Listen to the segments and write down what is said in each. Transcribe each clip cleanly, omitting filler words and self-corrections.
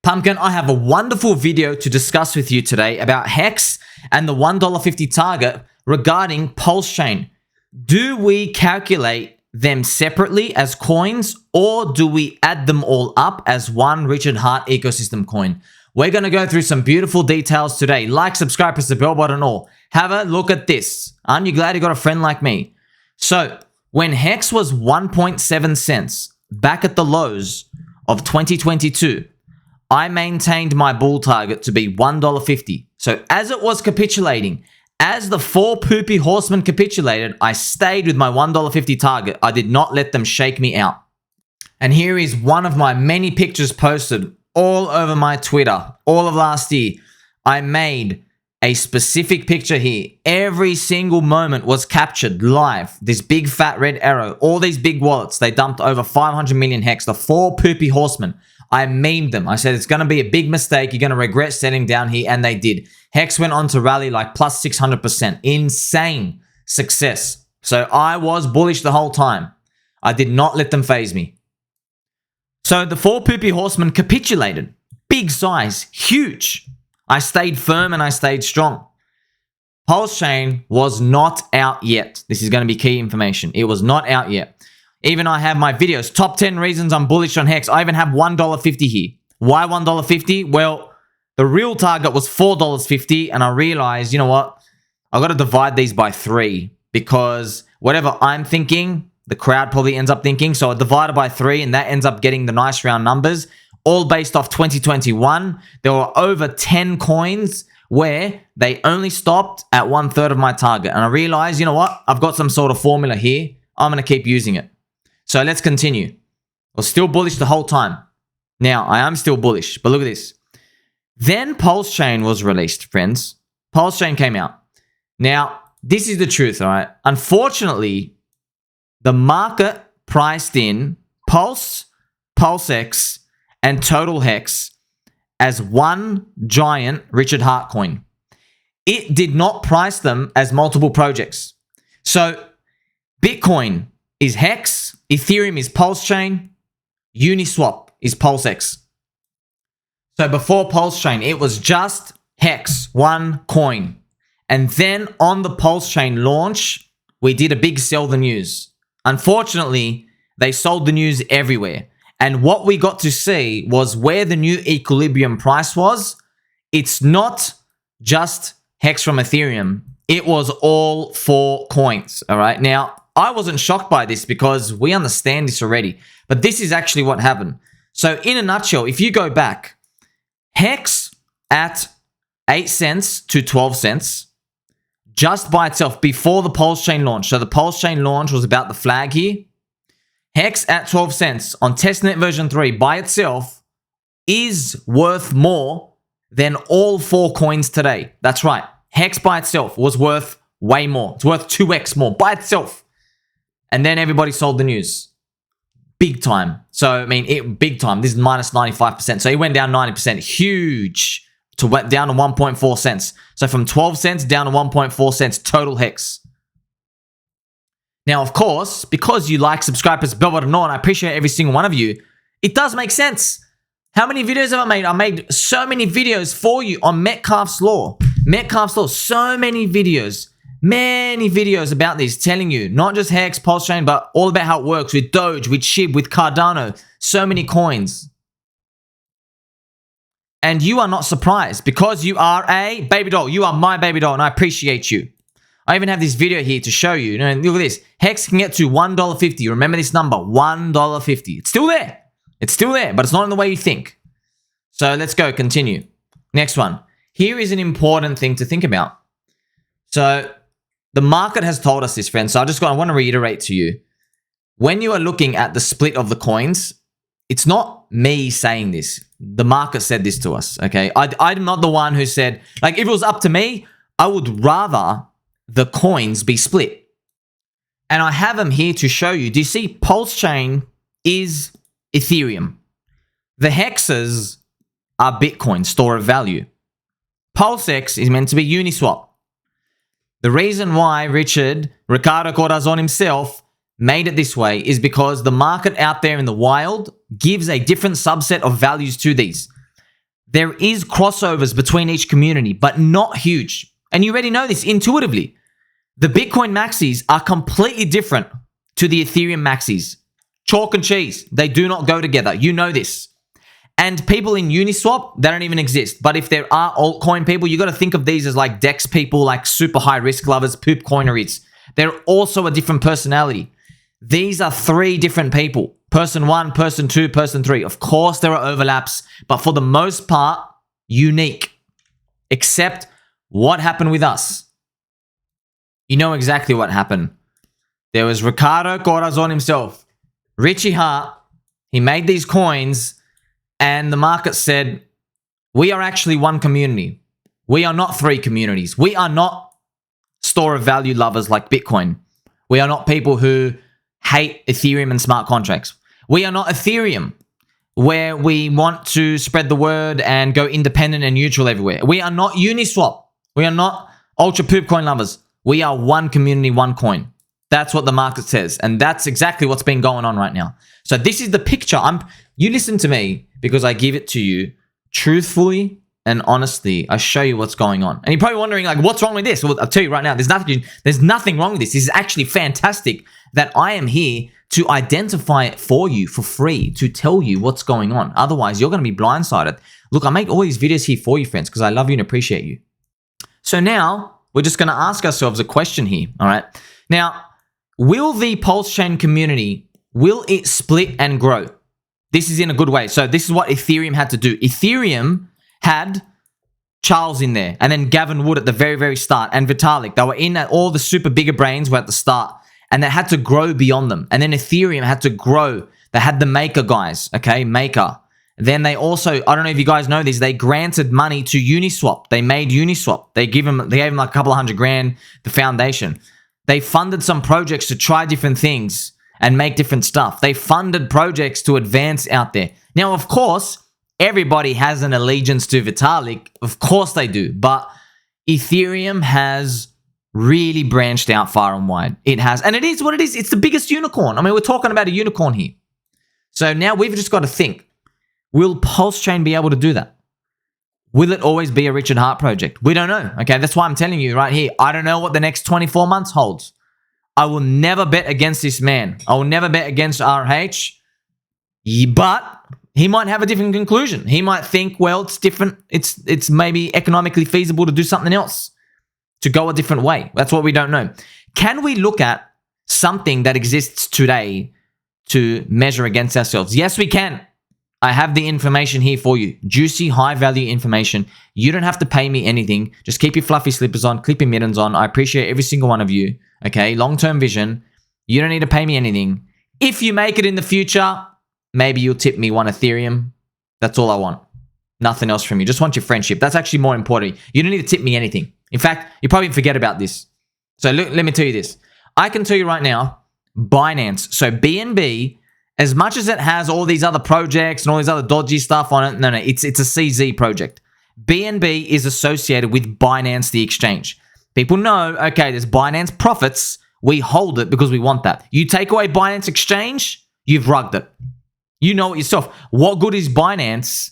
Pumpkin, I have a wonderful video to discuss with you today about HEX and the $1.50 target regarding PulseChain. Do we calculate them separately as coins, or do we add them all up as one Richard Heart ecosystem coin? We're going to go through some beautiful details today. Like, subscribe, press the bell button, all. Have a look at this. Aren't you glad you got a friend like me? So, when HEX was 1.7 cents back at the lows of 2022, I maintained my bull target to be $1.50. So as it was capitulating, as the four poopy horsemen capitulated, I stayed with my $1.50 target. I did not let them shake me out. And here is one of my many pictures posted all over my Twitter all of last year. I made a specific picture here. Every single moment was captured live. This big fat red arrow, all these big wallets, they dumped over 500 million HEX, the four poopy horsemen. I memed them. I said, it's going to be a big mistake. You're going to regret setting down here. And they did. HEX went on to rally like plus 600%. Insane success. So I was bullish the whole time. I did not let them phase me. So the four poopy horsemen capitulated. Big size. Huge. I stayed firm and I stayed strong. PulseChain was not out yet. This is going to be key information. It was not out yet. Even I have my videos, top 10 reasons I'm bullish on HEX. I even have $1.50 here. Why $1.50? Well, the real target was $4.50, and I realized, you know what? I've got to divide these by 3, because whatever I'm thinking, the crowd probably ends up thinking. So I divided by 3, and that ends up getting the nice round numbers, all based off 2021. There were over 10 coins where they only stopped at 1/3 of my target. And I realized, you know what? I've got some sort of formula here. I'm going to keep using it. So let's continue. I was still bullish the whole time. Now, I am still bullish, but look at this. Then PulseChain was released, friends. PulseChain came out. Now, this is the truth, all right? Unfortunately, the market priced in Pulse, PulseX, and Total HEX as one giant Richard Heart coin. It did not price them as multiple projects. So, Bitcoin is HEX, Ethereum is PulseChain, Uniswap is PulseX. So before PulseChain, it was just HEX, one coin. And then on the PulseChain launch, we did a big sell the news. Unfortunately, they sold the news everywhere. And what we got to see was where the new equilibrium price was. It's not just HEX from Ethereum. It was all 4 coins, all right? Now, I wasn't shocked by this because we understand this already. But this is actually what happened. So in a nutshell, if you go back, HEX at 8 cents to 12 cents, just by itself before the PulseChain launch. So the PulseChain launch was about the flag here. HEX at 12 cents on testnet version 3 by itself is worth more than all 4 coins today. That's right. HEX by itself was worth way more. It's worth 2x more by itself. And then everybody sold the news. Big time. So, I mean, big time. This is minus 95%. So it went down 90%. Huge. Down to 1.4 cents. So from 12 cents down to 1.4 cents total HEX. Now, of course, because you like, subscribe, press the bell button, and I appreciate every single one of you, it does make sense. How many videos have I made? I made so many videos for you on Metcalfe's Law. Metcalfe's Law, so many videos. Many videos about this, telling you, not just HEX, PulseChain, but all about how it works with Doge, with SHIB, with Cardano, so many coins. And you are not surprised because you are a baby doll. You are my baby doll, and I appreciate you. I even have this video here to show you. And look at this. HEX can get to $1.50. Remember this number, $1.50. It's still there. It's still there, but it's not in the way you think. So let's go, continue. Next one. Here is an important thing to think about. So the market has told us this, friends. So I want to reiterate to you. When you are looking at the split of the coins, it's not me saying this. The market said this to us, okay? I'm not the one who said, like, if it was up to me, I would rather the coins be split. And I have them here to show you. Do you see PulseChain is Ethereum? The hexes are Bitcoin, store of value. PulseX is meant to be Uniswap. The reason why Ricardo Corazon himself made it this way is because the market out there in the wild gives a different subset of values to these. There is crossovers between each community, but not huge. And you already know this intuitively. The Bitcoin maxis are completely different to the Ethereum maxis. Chalk and cheese. They do not go together. You know this. And people in Uniswap, they don't even exist. But if there are altcoin people, you got to think of these as like DEX people, like super high risk lovers, poop coineries. They're also a different personality. These are three different people. Person one, person two, person three. Of course, there are overlaps, but for the most part, unique. Except what happened with us. You know exactly what happened. There was Ricardo Corazon himself. Richie Hart. He made these coins and the market said, we are actually one community. We are not three communities. We are not store of value lovers like Bitcoin. We are not people who hate Ethereum and smart contracts. We are not Ethereum, where we want to spread the word and go independent and neutral everywhere. We are not Uniswap. We are not ultra poop coin lovers. We are one community, one coin. That's what the market says. And that's exactly what's been going on right now. So this is the picture. You listen to me because I give it to you truthfully and honestly. I show you what's going on. And you're probably wondering, like, what's wrong with this? Well, I'll tell you right now, there's nothing wrong with this. This is actually fantastic that I am here to identify it for you for free, to tell you what's going on. Otherwise, you're going to be blindsided. Look, I make all these videos here for you, friends, because I love you and appreciate you. So now we're just going to ask ourselves a question here, all right? Now, will the PulseChain community, will it split and grow? This is in a good way. So this is what Ethereum had to do. Ethereum had Charles in there, and then Gavin Wood at the very, very start, and Vitalik. They were in at all the super bigger brains were at the start, and they had to grow beyond them. And then Ethereum had to grow. They had the Maker guys, okay, Maker. Then they also, I don't know if you guys know this, they granted money to Uniswap. They made Uniswap. They gave them like a couple of $100,000, the foundation. They funded some projects to try different things and make different stuff. They funded projects to advance out there. Now, of course, everybody has an allegiance to Vitalik. Of course they do. But Ethereum has really branched out far and wide. It has. And it is what it is. It's the biggest unicorn. I mean, we're talking about a unicorn here. So now we've just got to think, will PulseChain be able to do that? Will it always be a Richard Hart project? We don't know. Okay, that's why I'm telling you right here. I don't know what the next 24 months holds. I will never bet against this man. I will never bet against RH. But he might have a different conclusion. He might think, well, it's different. It's maybe economically feasible to do something else, to go a different way. That's what we don't know. Can we look at something that exists today to measure against ourselves? Yes, we can. I have the information here for you. Juicy, high-value information. You don't have to pay me anything. Just keep your fluffy slippers on, clip your mittens on. I appreciate every single one of you. Okay, long-term vision. You don't need to pay me anything. If you make it in the future, maybe you'll tip me one Ethereum. That's all I want. Nothing else from you. Just want your friendship. That's actually more important. You don't need to tip me anything. In fact, you probably forget about this. So look, let me tell you this. I can tell you right now, Binance. So BNB, as much as it has all these other projects and all these other dodgy stuff on it, no, it's a CZ project. BNB is associated with Binance, the exchange. People know, okay, there's Binance profits. We hold it because we want that. You take away Binance exchange, you've rugged it. You know it yourself. What good is Binance,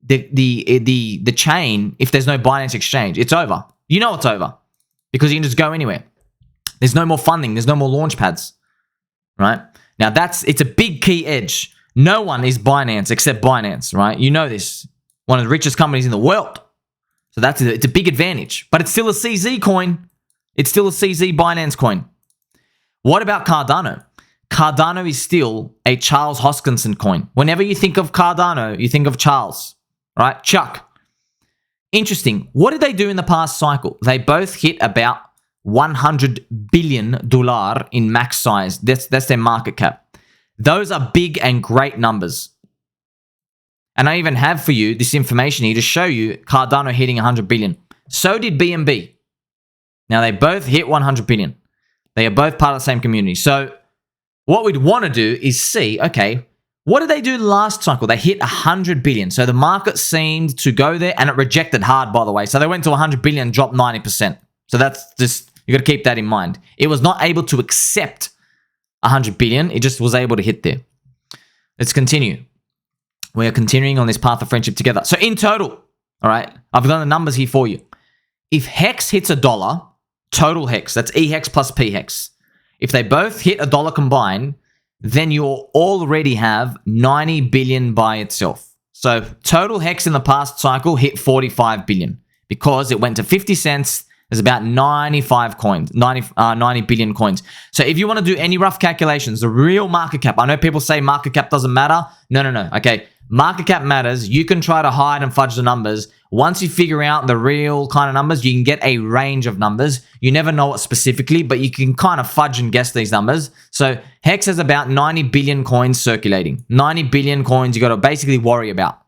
the chain, if there's no Binance exchange? It's over. You know it's over because you can just go anywhere. There's no more funding. There's no more launch pads, right? Now, it's a big key edge. No one is Binance except Binance, right? You know this. One of the richest companies in the world. So it's a big advantage. But it's still a CZ coin. It's still a CZ Binance coin. What about Cardano? Cardano is still a Charles Hoskinson coin. Whenever you think of Cardano, you think of Charles, right? Chuck. Interesting. What did they do in the past cycle? They both hit about $100 billion in max size. That's their market cap. Those are big and great numbers. And I even have for you this information here to show you Cardano hitting 100 billion. So did BNB. Now they both hit 100 billion. They are both part of the same community. So what we'd want to do is see, okay, what did they do last cycle? They hit 100 billion. So the market seemed to go there and it rejected hard, by the way. So they went to 100 billion, dropped 90%. So that's just, you got to keep that in mind. It was not able to accept 100 billion. It just was able to hit there. Let's continue. We are continuing on this path of friendship together. So in total, all right, I've done the numbers here for you. If HEX hits $1, total HEX, that's eHEX plus pHEX. If they both hit $1 combined, then you'll already have 90 billion by itself. So total HEX in the past cycle hit 45 billion because it went to 50 cents. There's about 95 coins, 90 billion coins. So if you want to do any rough calculations, the real market cap, I know people say market cap doesn't matter. No. Okay, market cap matters. You can try to hide and fudge the numbers. Once you figure out the real kind of numbers, you can get a range of numbers. You never know it specifically, but you can kind of fudge and guess these numbers. So HEX has about 90 billion coins circulating. 90 billion coins you got to basically worry about.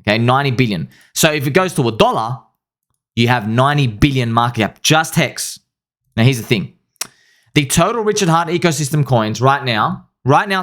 Okay, 90 billion. So if it goes to $1, you have 90 billion market cap, just HEX. Now here's the thing. The total Richard Heart ecosystem coins right now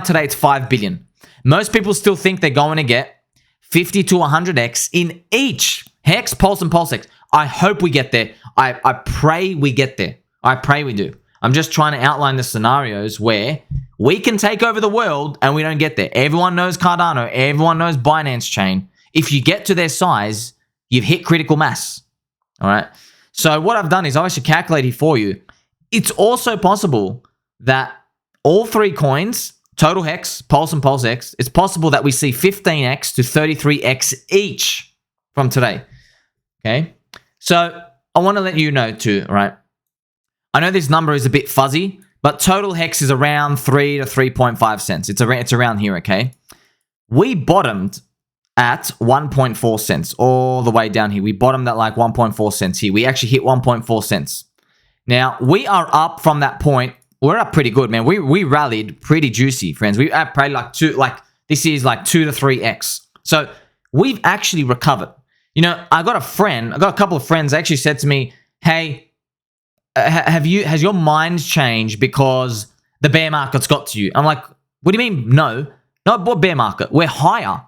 today it's 5 billion. Most people still think they're going to get 50 to 100x in each HEX, Pulse, and PulseX. I hope we get there. I pray we get there. I pray we do. I'm just trying to outline the scenarios where we can take over the world and we don't get there. Everyone knows Cardano. Everyone knows Binance Chain. If you get to their size, you've hit critical mass. All right. So what I've done is I've actually calculated for you. It's also possible that all three coins, total HEX, Pulse, and PulseX, it's possible that we see 15x to 33x each from today. Okay. So I want to let you know too, right? I know this number is a bit fuzzy, but total HEX is around 3 to 3.5 cents. It's around here, okay? We bottomed at 1.4 cents all the way down here. We bottomed at like 1.4 cents here. We actually hit 1.4 cents. Now, we are up from that point. We're up pretty good, man. We rallied pretty juicy, friends. We are probably this is like 2 to 3x. So we've actually recovered. You know, I got a couple of friends actually said to me, hey, has your mind changed because the bear market's got to you? I'm like, what do you mean? No, not what bear market. We're higher.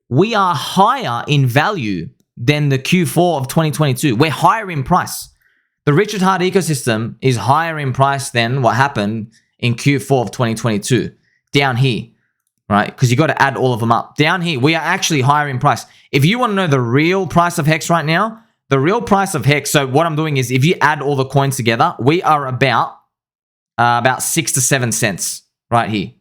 We are higher in value than the Q4 of 2022. We're higher in price. The Richard Heart ecosystem is higher in price than what happened in Q4 of 2022. Down here, right? Because you got to add all of them up. Down here, we are actually higher in price. If you want to know the real price of HEX right now, the real price of HEX, so what I'm doing is if you add all the coins together, we are about 6 to 7 cents right here.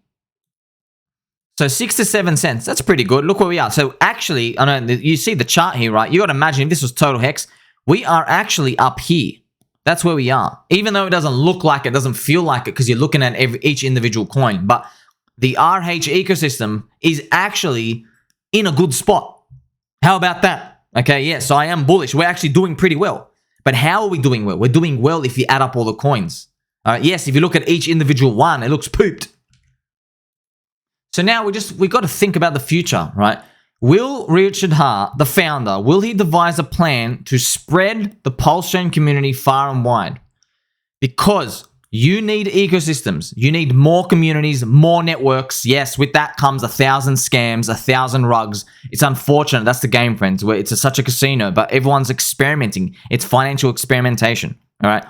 So 6 to 7 cents, that's pretty good. Look where we are. So actually, I know you see the chart here, right? You got to imagine if this was total HEX, we are actually up here. That's where we are. Even though it doesn't look like it, doesn't feel like it because you're looking at each individual coin. But the RH ecosystem is actually in a good spot. How about that? Okay, yeah, so I am bullish. We're actually doing pretty well. But how are we doing well? We're doing well if you add up all the coins. Yes, if you look at each individual one, it looks pooped. So now we got to think about the future, right? Will Richard Heart, the founder, will he devise a plan to spread the PulseChain community far and wide? Because you need ecosystems. You need more communities, more networks. Yes, with that comes 1,000 scams, 1,000 rugs. It's unfortunate. That's the game, friends. Where it's such a casino, but everyone's experimenting. It's financial experimentation, all right?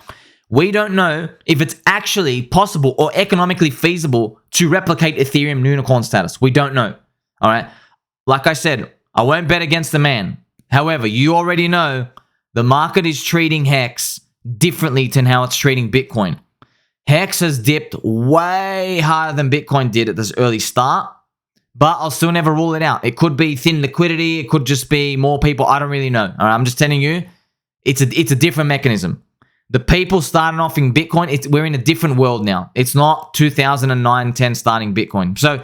We don't know if it's actually possible or economically feasible to replicate Ethereum unicorn status. We don't know, all right? Like I said, I won't bet against the man. However, you already know the market is treating HEX differently than how it's treating Bitcoin. HEX has dipped way harder than Bitcoin did at this early start, but I'll still never rule it out. It could be thin liquidity. It could just be more people. I don't really know. All right, I'm just telling you, it's a different mechanism. The people starting off in Bitcoin, we're in a different world now. It's not 2009-10 starting Bitcoin. So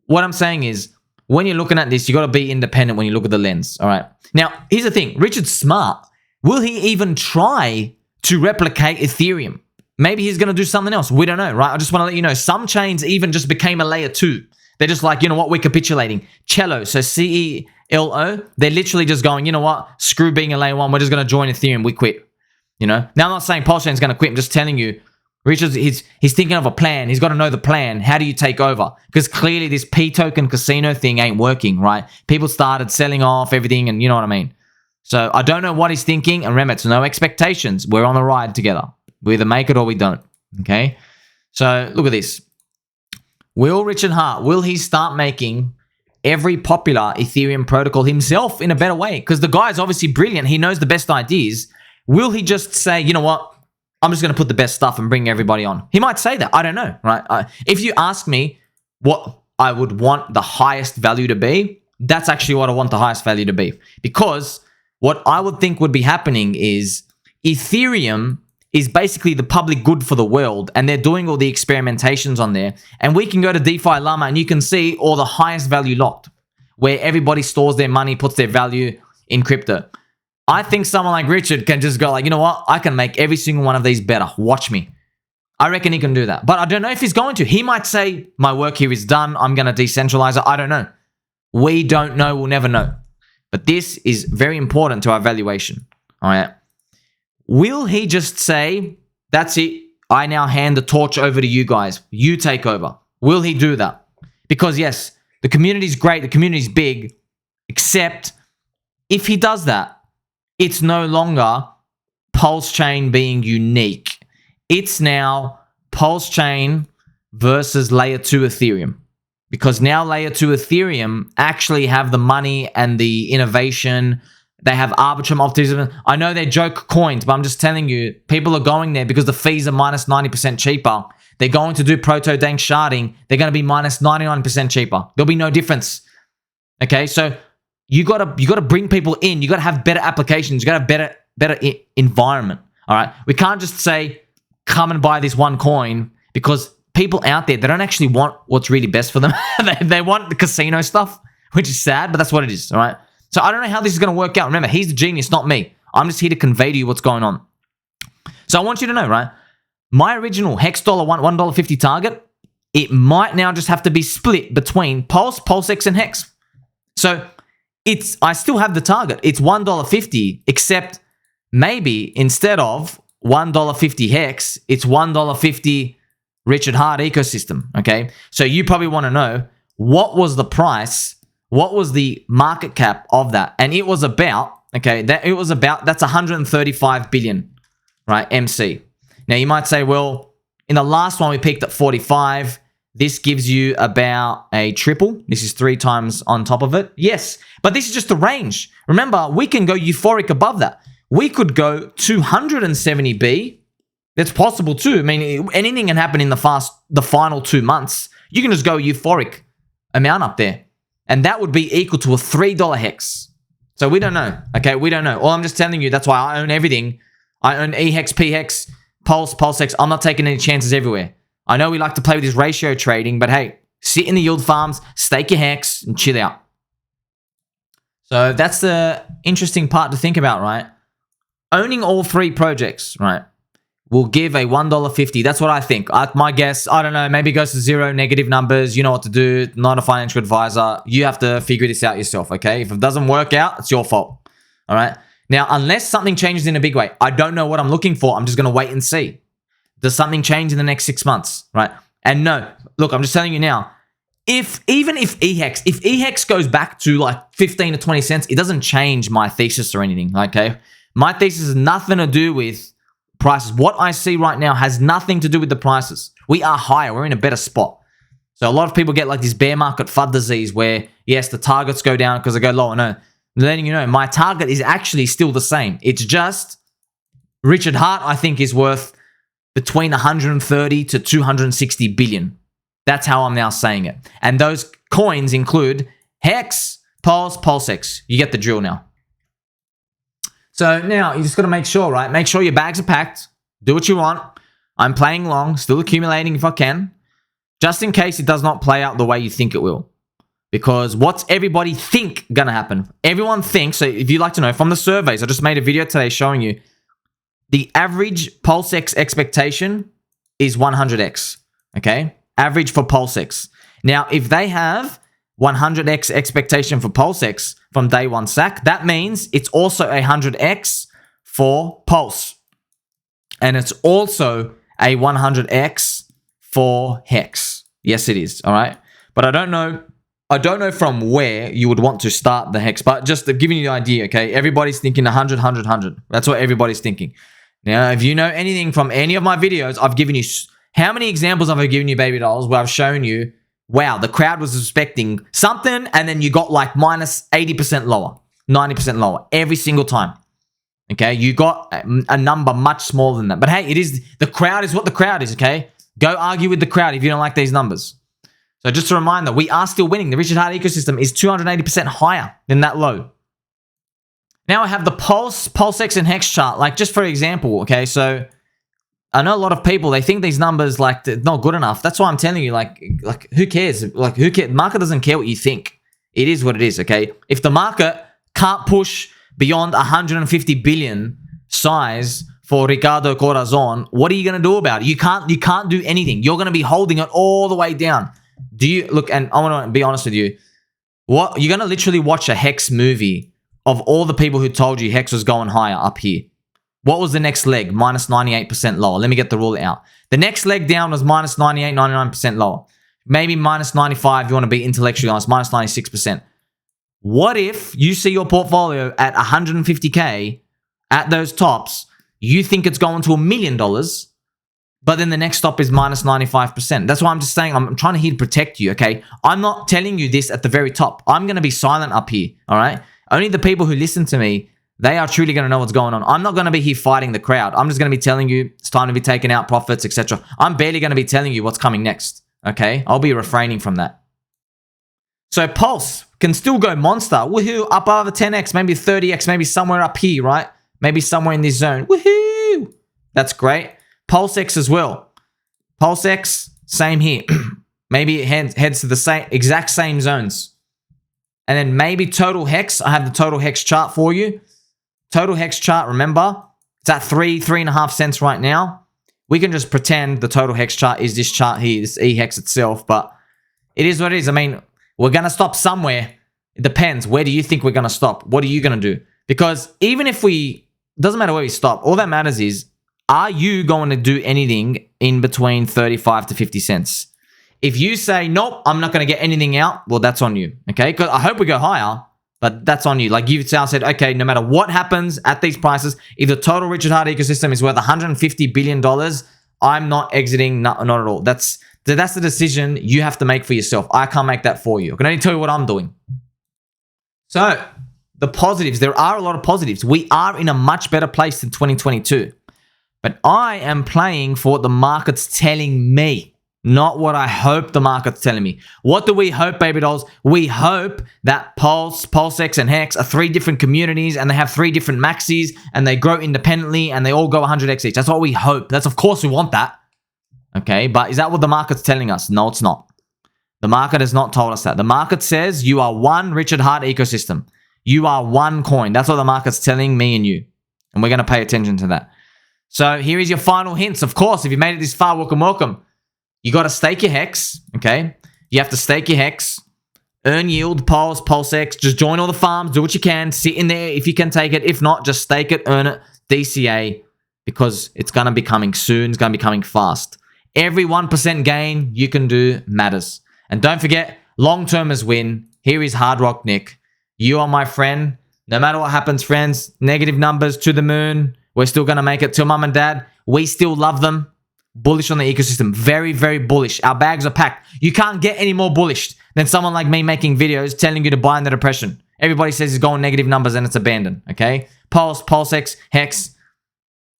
what I'm saying is, when you're looking at this, you got to be independent when you look at the lens. All right. Now, here's the thing. Richard's smart. Will he even try to replicate Ethereum? Maybe he's going to do something else. We don't know, right? I just want to let you know, some chains even just became a layer 2. They're just like, you know what? We're capitulating. Cello, so CELO, they're literally just going, you know what? Screw being a layer 1. We're just going to join Ethereum. We quit. You know? Now, I'm not saying PulseChain's going to quit. I'm just telling you, Richard, he's thinking of a plan. He's got to know the plan. How do you take over? Because clearly this P token casino thing ain't working, right? People started selling off everything, and you know what I mean. So I don't know what he's thinking. And remember, it's no expectations. We're on the ride together. We either make it or we don't. Okay? So look at this. Will Richard Heart, will he start making every popular Ethereum protocol himself in a better way? Because the guy's obviously brilliant. He knows the best ideas. Will he just say, you know what? I'm just going to put the best stuff and bring everybody on? He might say that. I don't know, right? If you ask me what I would want the highest value to be, that's actually what I want the highest value to be. Because what I would think would be happening is Ethereum is basically the public good for the world, and they're doing all the experimentations on there. And we can go to DeFi Llama and you can see all the highest value locked, where everybody stores their money, puts their value in crypto. I think someone like Richard can just go like, you know what? I can make every single one of these better. Watch me. I reckon he can do that. But I don't know if he's going to. He might say, my work here is done. I'm going to decentralize it. I don't know. We don't know. We'll never know. But this is very important to our valuation. All right. Will he just say, that's it, I now hand the torch over to you guys. You take over. Will he do that? Because yes, the community's great. The community's big. Except if he does that, it's no longer PulseChain being unique. It's now PulseChain versus Layer 2 Ethereum. Because now Layer 2 Ethereum actually have the money and the innovation. They have Arbitrum optimism. I know they're joke coins, but I'm just telling you, people are going there because the fees are minus 90% cheaper. They're going to do proto-dank sharding. They're going to be minus 99% cheaper. There'll be no difference. Okay, so you gotta bring people in. You gotta have better applications. You gotta have better environment. All right, we can't just say come and buy this one coin, because people out there, they don't actually want what's really best for them. they want the casino stuff, which is sad, but that's what it is. All right. So I don't know how this is going to work out. Remember, he's the genius, not me. I'm just here to convey to you what's going on. So I want you to know, right? My original HEX $1.50 target, it might now just have to be split between Pulse, PulseX, and HEX. So I still have the target. It's $1.50, except maybe instead of $1.50 HEX, it's $1.50 Richard Hart ecosystem. Okay. So you probably want to know, what was the price? What was the market cap of that? And it was about, that's 135 billion, right? MC. Now you might say, well, in the last one we peaked at 45. This gives you about a triple. This is 3 times on top of it. Yes, but this is just the range. Remember, we can go euphoric above that. We could go 270 B. That's possible too. I mean, anything can happen in the final 2 months. You can just go euphoric amount up there. And that would be equal to a $3 HEX. So we don't know. Okay, we don't know. All I'm just telling you, that's why I own everything. I own eHEX, pHEX, Pulse, PulseX. I'm not taking any chances everywhere. I know we like to play with this ratio trading, but hey, sit in the yield farms, stake your HEX, and chill out. So that's the interesting part to think about, right? Owning all 3 projects, right, will give a $1.50. That's what I think. My guess, I don't know, maybe it goes to 0, negative numbers. You know what to do. Not a financial advisor. You have to figure this out yourself, okay? If it doesn't work out, it's your fault, all right? Now, unless something changes in a big way, I don't know what I'm looking for. I'm just going to wait and see. Does something change in the next 6 months, right? And no, look, I'm just telling you now, even if eHEX goes back to like 15 to 20 cents, it doesn't change my thesis or anything, okay? My thesis has nothing to do with prices. What I see right now has nothing to do with the prices. We are higher. We're in a better spot. So a lot of people get like this bear market FUD disease where, yes, the targets go down because they go lower. No, letting you know, my target is actually still the same. It's just Richard Hart, I think, is worth between 130 to 260 billion. That's how I'm now saying it. And those coins include HEX, Pulse, PulseX. You get the drill now. So now you just got to make sure, right? Make sure your bags are packed. Do what you want. I'm playing long, still accumulating if I can, just in case it does not play out the way you think it will. Because what's everybody think gonna happen? Everyone thinks, so if you'd like to know, from the surveys, I just made a video today showing you the average PulseX expectation is 100x, okay? Average for PulseX. Now, if they have 100x expectation for PulseX from day one sack, that means it's also 100x for Pulse. And it's also a 100x for HEX. Yes, it is, all right? But I don't know from where you would want to start the HEX, but just giving you the idea, okay? Everybody's thinking 100, 100, 100. That's what everybody's thinking. Now, if you know anything from any of my videos, I've given you, how many examples have I given you, baby dolls, where I've shown you wow, the crowd was expecting something, and then you got like minus 80% lower, 90% lower every single time. Okay, you got a number much smaller than that. But hey, the crowd is what the crowd is, okay? Go argue with the crowd if you don't like these numbers. So just a reminder, we are still winning. The Richard Heart ecosystem is 280% higher than that low. Now I have the PulseX and HEX chart. Like, just for example, okay, so I know a lot of people, they think these numbers, like, they're not good enough. That's why I'm telling you, like who cares? Like, who cares? The market doesn't care what you think. It is what it is, okay? If the market can't push beyond 150 billion size for Ricardo Corazon, what are you going to do about it? You can't do anything. You're going to be holding it all the way down. Do you look? And I want to be honest with you. What you're going to literally watch a HEX movie of all the people who told you HEX was going higher up here. What was the next leg? Minus 98% lower. Let me get the rule out. The next leg down was minus 98, 99% lower. Maybe minus 95 if you want to be intellectually honest, minus 96%. What if you see your portfolio at 150K at those tops, you think it's going to $1 million, but then the next stop is minus 95%. That's why I'm just saying, I'm trying to here to protect you, okay? I'm not telling you this at the very top. I'm going to be silent up here, all right? Only the people who listen to me, they are truly going to know what's going on. I'm not going to be here fighting the crowd. I'm just going to be telling you it's time to be taking out profits, etc. I'm barely going to be telling you what's coming next, okay? I'll be refraining from that. So Pulse can still go monster. Woohoo, up over 10x, maybe 30x, maybe somewhere up here, right? Maybe somewhere in this zone. Woohoo! That's great. PulseX as well. PulseX, same here. Maybe it heads to the exact same zones. And then maybe Total HEX. I have the Total HEX chart for you. Total HEX chart, remember, it's at 3.5 cents right now. We can just pretend the Total HEX chart is this chart here, this eHEX itself, but it is what it is. I mean, we're going to stop somewhere. It depends. Where do you think we're going to stop? What are you going to do? Because even if doesn't matter where we stop, all that matters is, are you going to do anything in between 35 to 50 cents? If you say, nope, I'm not going to get anything out, well, that's on you, okay? Because I hope we go higher, but that's on you. Like you've said, okay, no matter what happens at these prices, if the total Richard Heart ecosystem is worth $150 billion, I'm not exiting, not at all. That's the decision you have to make for yourself. I can't make that for you. I can only tell you what I'm doing. So, the positives, there are a lot of positives. We are in a much better place than 2022. But I am playing for what the market's telling me, not what I hope the market's telling me. What do we hope, baby dolls? We hope that PulseX, and HEX are 3 different communities, and they have 3 different maxis, and they grow independently, and they all go 100x each. That's what we hope. Of course we want that. Okay, but is that what the market's telling us? No, it's not. The market has not told us that. The market says you are one Richard Heart ecosystem. You are one coin. That's what the market's telling me and you. And we're going to pay attention to that. So here is your final hints. Of course, if you made it this far, welcome, welcome. You got to stake your HEX, okay? You have to stake your HEX, earn yield, PulseX, just join all the farms, do what you can, sit in there if you can take it. If not, just stake it, earn it, DCA, because it's going to be coming soon. It's going to be coming fast. Every 1% gain you can do matters. And don't forget, long-termers win. Here is Hard Rock Nick. You are my friend. No matter what happens, friends, negative numbers to the moon. We're still going to make it to mum and dad. We still love them. Bullish on the ecosystem. Very, very bullish. Our bags are packed. You can't get any more bullish than someone like me making videos telling you to buy in the depression. Everybody says it's going negative numbers and it's abandoned. Okay? PulseX, HEX.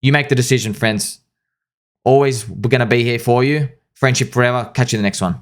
You make the decision, friends. Always, we're going to be here for you. Friendship forever. Catch you in the next one.